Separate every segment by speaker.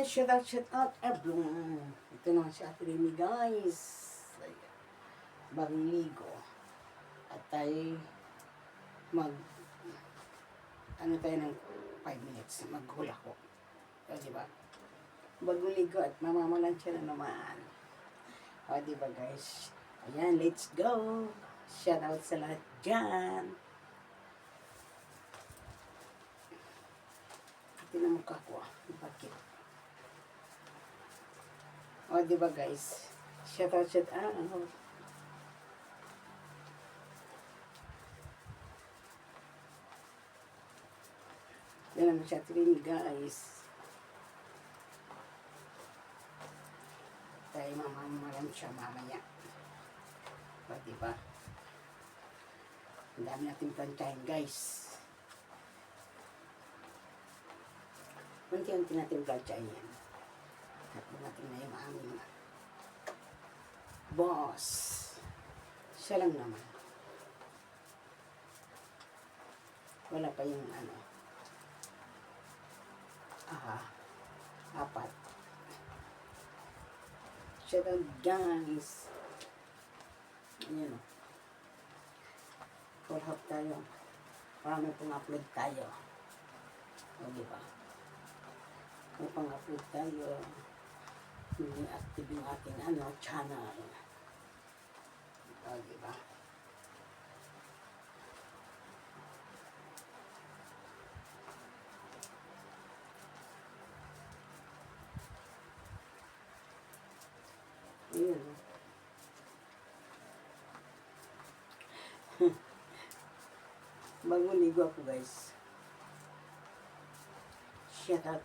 Speaker 1: shout out, everyone. Ito naman si Ate Remy, guys. Ayan. Bagong ligo. At tayo tayo ng 5 minutes. Maghula ko. O, diba? Bagong ligo at mamamalansya na naman. O, diba, guys? Ayan, let's go. Shout out sa lahat dyan. Ito na mukha ko. Bakit? O, diba, guys? Shout out. Yan naman siya rin, guys. Tayo mamamalam siya mamaya. O, diba? Ang dami natin planchahin, guys. Unti-unti natin planchahin yan. Tapos natin na yung aming boss. Siya lang naman. Wala pa yung apat. Shout out, guys. Ayan o. Full half tayo. Marami pong upload tayo. O, diba? Kung pang-upload tayo, hindi active yung ating channel. O, diba? Ayan. Bagong ligo ako, guys. Shout out.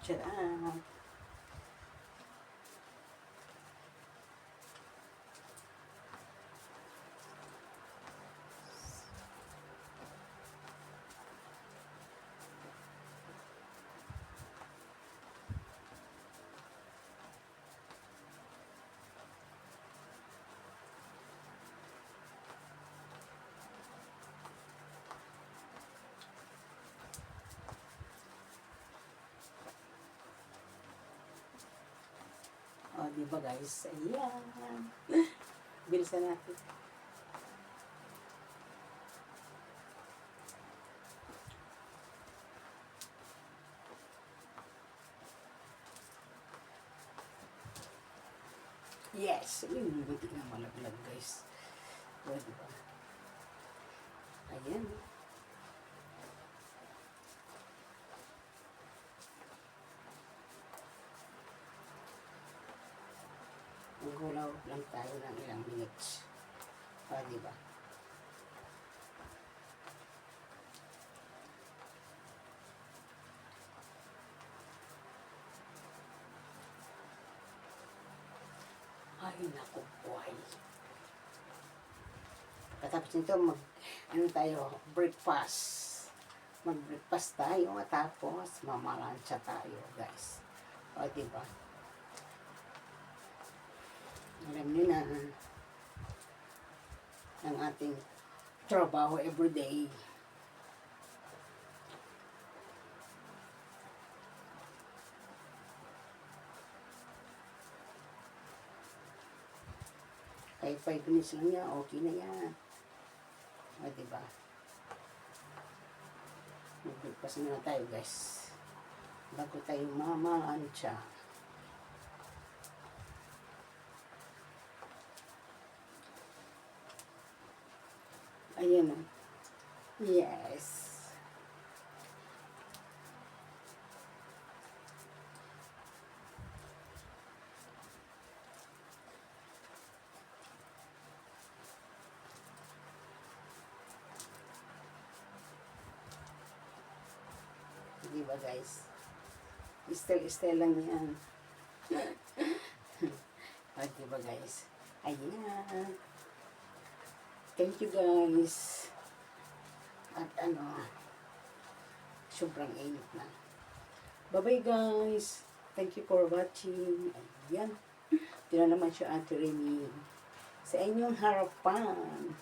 Speaker 1: O, diba, guys? Ayan. Bilisan natin. Yes! Yung buti na malaglag, guys. O, diba? Ayan. Maghulaw lang tayo ng ilang minutes. O, diba? Ay, naku, buhay. Katapos nito, breakfast. Mag-breakfast tayo, tapos mamalansya tayo, guys. O, diba? Alam niyo na ang ating trabaho everyday. Kahit 5 minutes lang yan, okay na yan. O, diba? Mag-breakfast na tayo, guys. Bago tayo mamalansya. Ayan o. Yes. Diba, guys? Style lang yan. O, diba, guys? Ayan. Thank you, guys. At sobrang init na. Bye-bye, guys. Thank you for watching. Ayan. Ito na naman siya, Ate Remy. Sa inyong harapan.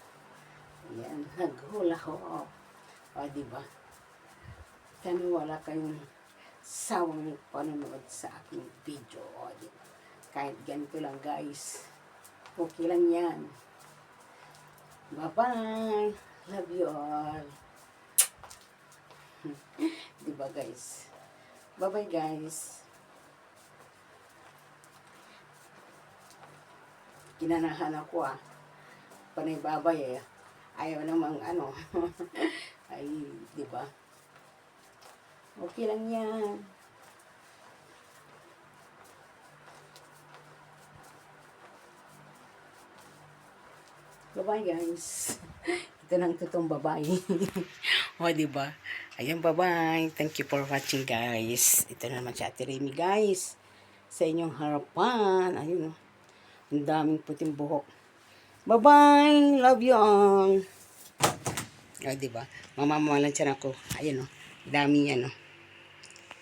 Speaker 1: Ayan. Naghula-hop. O, diba? Sana wala kayong sawang panonood sa aking video. Kahit ganito lang guys. Okay lang yan. Bye-bye. Love you all. Diba guys? Bye-bye guys. Kinanahan ako Panay babay Ayaw namang ay, diba? Okay lang yan. Bye-bye guys. Ito nang totoong babae. O, diba? Ayan, bye-bye. Thank you for watching guys. Ito na naman si Ate Remy guys. Sa inyong harapan. Ayun ang daming puting buhok. Bye-bye. Love you all. O, diba? Mamamalan siya ako. Ayun dami yan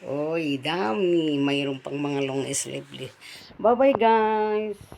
Speaker 1: Oy, dami. Mayroon pang mga long sleeve. Bye-bye guys.